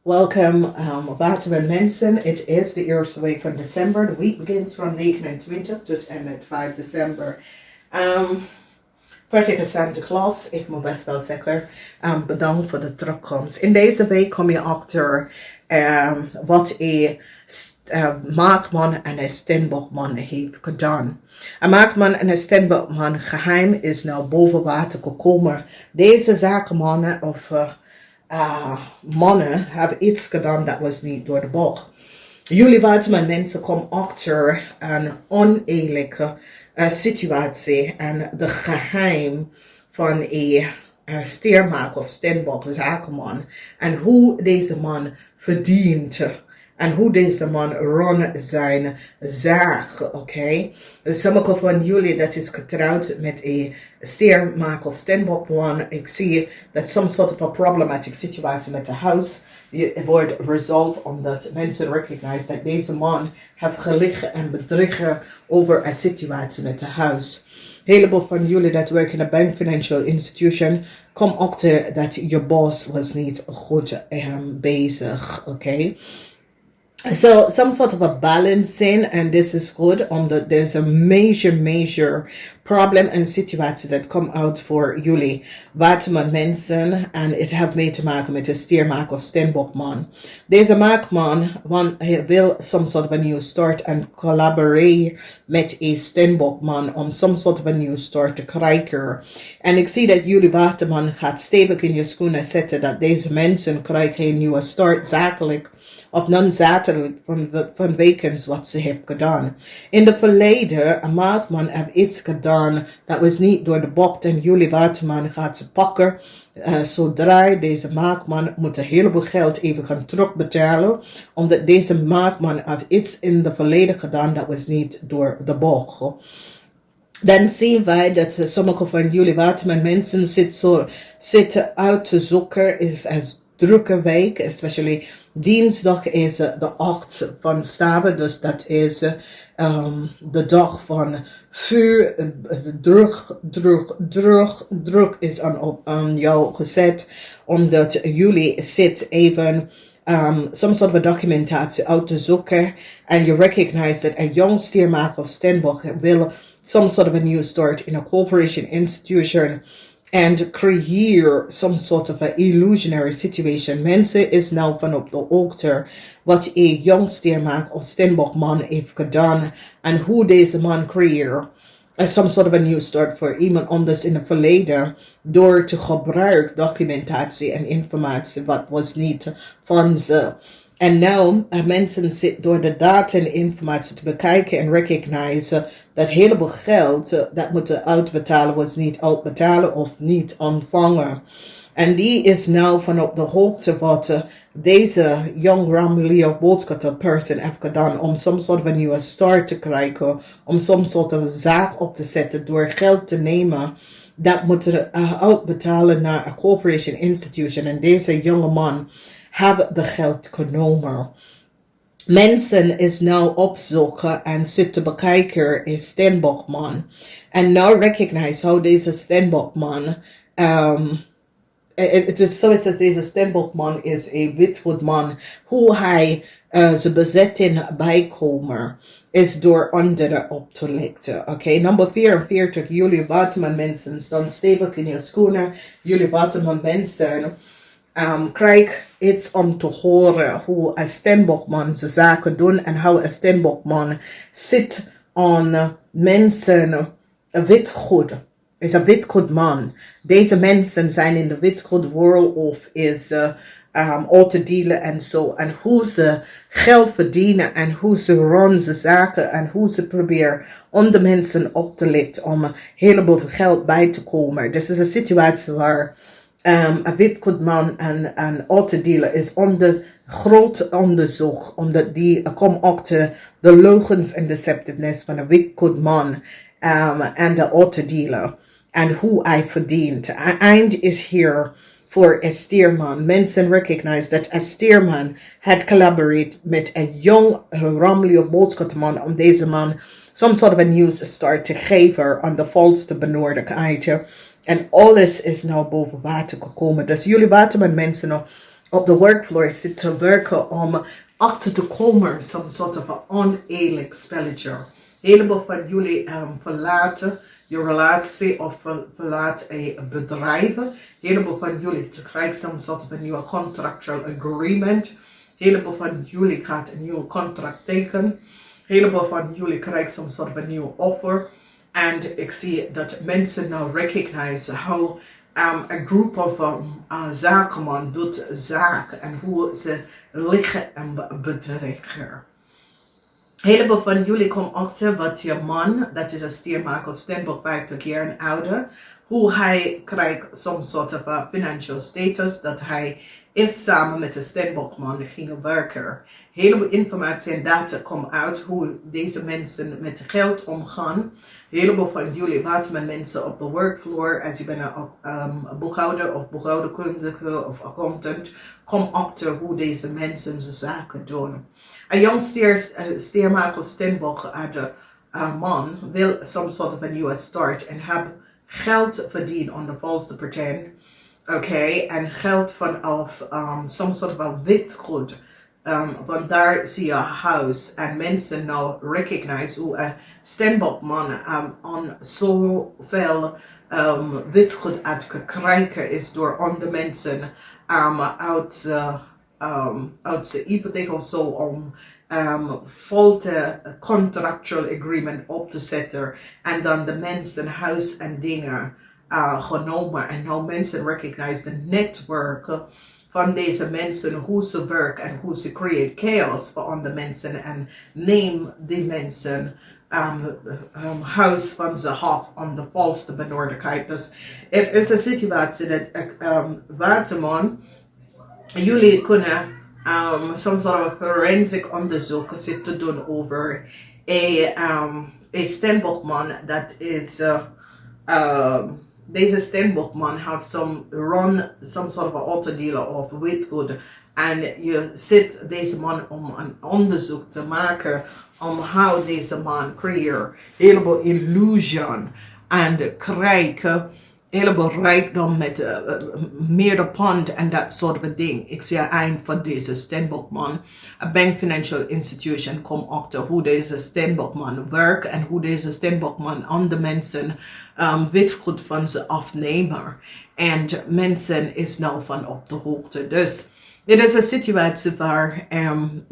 Welcome, Waterman mensen. Het is de eerste week van december. De week begint van 29 tot en met 5 december. Prettige Santa Claus, ik moet best wel zeggen, bedankt voor de terugkomst. In deze week kom je achter wat een maakman en een steenbokman heeft gedaan. Een maakman en een steenbokman geheim is nou boven water gekomen. Deze zakenmannen of mannen hebben iets gedaan dat was niet door de bocht. Jullie Waterman mensen komen achter een oneerlijke situatie en de geheim van een steermaker of steenbok zakenman en hoe deze man verdient en hoe deze man run zijn zaak, oké? Sommige van jullie dat is getrouwd met een steermaker of steenbokman. Ik zie dat some sort of a problematic situatie met de huis wordt resolved omdat mensen recognize dat deze man heeft geliegen en bedriegen over een situatie met de huis. Een heleboel van jullie dat werken in een bank financial institution kom achter dat je boss was niet goed bezig, oké? So some sort of a balancing, and this is good there's a major problem and situation that come out for jullie Waterman mensen en het heeft mee te maken met de steermaker of steenbokman. Deze maakman hij wil some sort of a new start en collaborate met een steenbokman om some sort of a new start te krijgen. En ik zie dat jullie Waterman gaat stevig in je schoenen zetten dat deze mensen krijgen een nieuwe start zakelijk of non-zakelijk van wekens wat ze heeft gedaan. In het verleden, een maakman heeft iets gedaan dat was niet door de bocht en jullie Waterman gaat ze pakken. Zodra deze maakman moet een heleboel geld even gaan terugbetalen, omdat deze maakman heeft iets in het verleden gedaan dat was niet door de bocht. Dan zien wij dat sommige van jullie Waterman mensen zitten uit te zoeken is als drukke week, especially dinsdag is de 8 van staven, dus dat is de dag van vuur, druk is aan jou gezet, omdat jullie zit even some sort of a documentatie uit te zoeken and you recognize that a young steermaker of steenbok will some sort of a new start in a corporation institution and create some sort of a illusionary situation. Mensen is nou van op de hoogte wat een jong steermaker of steenbokman heeft gedaan en hoe deze man creëert some sort of a new start voor iemand anders in het verleden door te gebruiken documentatie en informatie wat was niet van ze. En nu mensen zitten door de data en informatie te bekijken en recognize dat heleboel geld dat moeten uitbetalen was niet uitbetalen of niet ontvangen. En die is nou van op de hoogte wat deze young Ramily of boodschapper person heeft gedaan om some sort of a nieuwe start te krijgen, om some sort of zaak op te zetten door geld te nemen. Dat moeten uitbetalen naar een corporation institution en deze jonge man heeft de geld genomen. Mensen is nou opzoeken en zitten bekijken een steenbokman. En nou recognize how deze steenbokman het is zoiets als deze steenbokman is een witgoedman. Hoe hij zijn bezetting bijkomen is door anderen op te lichten. Oké, nummer 44. Jullie Waterman mensen staan stevig in je schoenen. Jullie Waterman mensen krijg iets om te horen hoe een steenbokman zijn zaken doen en hoe een steenbokman zit aan mensen witgoed. Is een witgoedman. Deze mensen zijn in de witgoed world of is te dealen en zo. En hoe ze geld verdienen en hoe ze runnen ze zaken en hoe ze proberen onder mensen op te lichten om een heleboel geld bij te komen. Dus is een situatie waar een witgoedman en te dealen is onder groot onderzoek, omdat die komt achter de leugens en deceptiveness van een witgoedman en de te dealen. En hoe hij verdient. Eind is hier voor een steerman. Mensen recognize dat een steerman had collaboreerd met een jong Ramily of boodschapperman om deze man some sort of a new start te geven aan de volste benodigdheid. En alles is nou boven water gekomen. Dus jullie Waterman mensen op de werkvloer zit te werken om achter te komen, some sort of een oneerlijk spelletje. Een heleboel van jullie verlaten je relatie of verlaat een bedrijf. Een heleboel van jullie krijgt some sort of een nieuwe contractual agreement. Een heleboel van jullie gaat een nieuw contract tekenen. Een heleboel van jullie krijgt some sort of een nieuwe offer. En ik zie dat mensen nou recognize how a group of zakenman doet zaken en hoe ze liggen en bedriegen. Een heleboel van jullie komen achter wat je man, dat is een stiermaker of steenbok 50 jaar en ouder, hoe hij krijgt some sort of a financial status, dat hij is samen met de steenbokman ging werken. Een heleboel informatie en data komt uit hoe deze mensen met geld omgaan. Een heleboel van jullie Waterman mensen op de workfloor, als je bent een boekhouder of boekhouderkundige of accountant, kom achter hoe deze mensen zijn zaken doen. Een jong stiermaker of steenbok man wil some sort of a nieuwe start en heb geld verdienen onder valse pretend. Okay, en geld vanaf some sort of a witgoed. Vandaar zie je huis en mensen nou recognize hoe een steenbokman aan zoveel witgoed uit gekregen is door andere mensen uit zijn hypotheek of zo om volte contractual agreement op te zetten en dan de mensen huis en dingen genomen en nou mensen recognize de netwerken van deze mensen, hoe ze werken en hoe ze creëren chaos voor andere mensen en neem die mensen huis van ze af aan de valste benodigheid. Dus het is een situatie dat Waterman, jullie kunnen some sort of forensic onderzoek zitten doen over een steenbokman dat is deze steenbokman heeft some sort of autodealer of witgoed en je zit deze man om een onderzoek te maken om hoe deze man creëert heleboel illusion en krijgen heleboel rijkdom met meer pond en dat soort van ding. Ik zie een van deze steenbokman, een bank financial institution, komt achter hoe deze steenbokman werkt en hoe deze steenbokman andere mensen witgoed van ze afnemen. En mensen is nou van op de hoogte. Dus dit is een situatie waar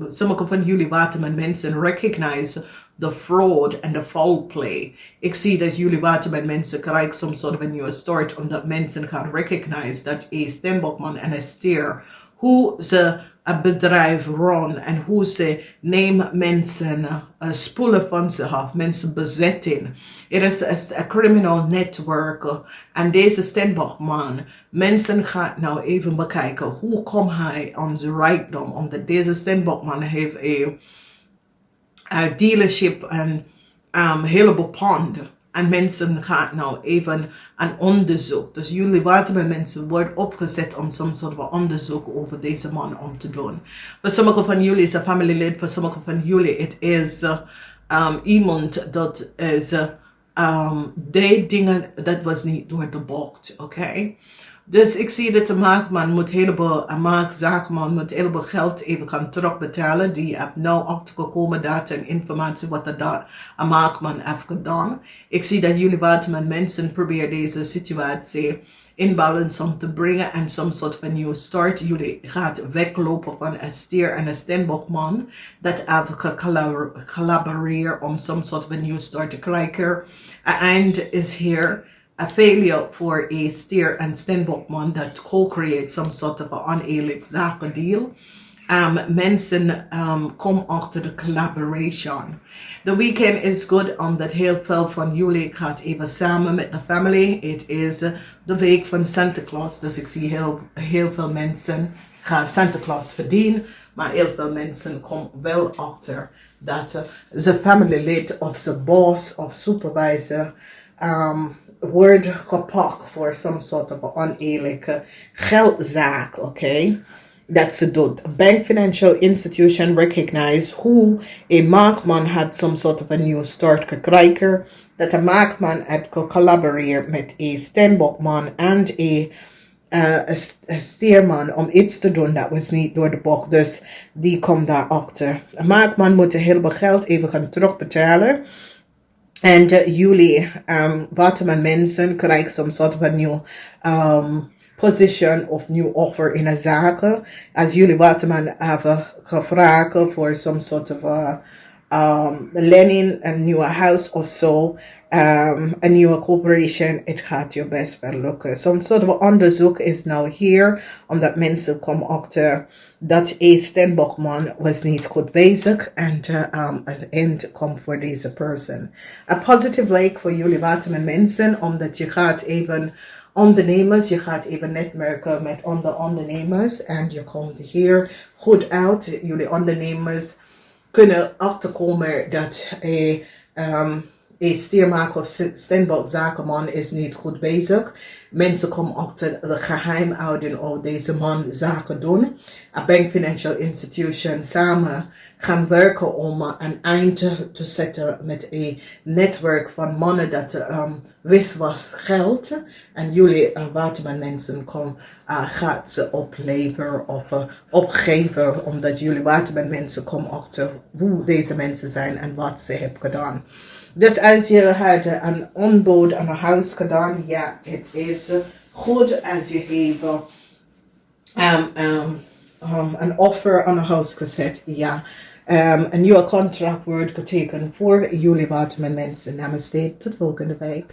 sommige van jullie Waterman mensen recognize the fraud and the foul play. Ik zie dat jullie Waterman mensen krijgen some sort of a nieuwe start omdat mensen gaan recognize dat een steenbokman en een stier hoe ze een bedrijf runnen en hoe ze nemen mensen spullen van ze af, mensen bezetten. Het is een criminal network en deze steenbokman, mensen gaan nou even bekijken hoe komt hij aan zijn rijkdom, omdat deze steenbokman heeft een dealership en heleboel pond. En mensen gaan nou even een onderzoek. Dus jullie Waterman mensen worden opgezet om some soort van onderzoek over deze man om te doen. Voor sommige van jullie is een familielid, voor sommige van jullie het is iemand dat is deed dingen dat was niet door de bocht, oké? Dus ik zie dat de maakman moet zaakman moet heleboel geld even gaan terugbetalen. Die heeft nou achtergekomen data en informatie wat de maakman heeft gedaan. Ik zie dat jullie Waterman mensen proberen deze situatie in balance om te brengen en some soort van nieuwe start. Jullie gaat weglopen van een stier en een steenbokman. Dat heeft gecollaboreerd om some soort van nieuwe start te krijgen. Het eind is hier. A failure voor een stier en steenbokman dat co-create some sort of an oneerlijk zakendeal. Mensen komen achter de collaboration. The weekend is good omdat heel veel van jullie gaat even samen met de family. Het is de week van Santa Claus, dus ik zie heel veel mensen gaan Santa Claus verdienen. Maar heel veel mensen komen wel achter dat ze familylid of ze boss of supervisor wordt gepakt voor some sort of oneerlijke geldzaak, oké? Dat ze doet. A bank financial institution recognize hoe een maakman had some sort of a new start gekregen. Dat de maakman had gecollaboreerd met een steenbokman en een een steerman om iets te doen dat was niet door de bocht. Dus die komt daarachter. Een maakman moet een heleboel geld even gaan terugbetalen. En jullie Waterman mensen krijgen some sort of a new position of new offer in een zaken. Als jullie Waterman hebben gevraagd voor some sort of lening, een nieuwe house of zo. Een nieuwe corporation, het gaat je best wel lukken. Some sort of onderzoek is nou hier, omdat mensen komen achter dat Stenbockman was niet goed bezig en het eind komt voor deze persoon. A positive week voor jullie Waterman mensen, omdat je gaat even ondernemers, je gaat even netwerken met ondernemers en je komt hier goed uit. Jullie ondernemers kunnen achterkomen dat een stiermaker of Stenbock zakenman is niet goed bezig. Mensen komen achter de geheim houden of deze man zaken doen. A bank financial institution samen gaan werken om een eind te zetten met een netwerk van mannen dat wist was geld. En jullie Waterman mensen gaat ze opleveren of opgeven, omdat jullie Waterman mensen komen achter hoe deze mensen zijn en wat ze hebben gedaan. Dus als je had een aanbod aan een huis gedaan, ja, het is goed als je hebt een offer aan een huis gezet, ja. Een nieuwe contract wordt getekend voor jullie Waterman mensen. Namaste, tot volgende week.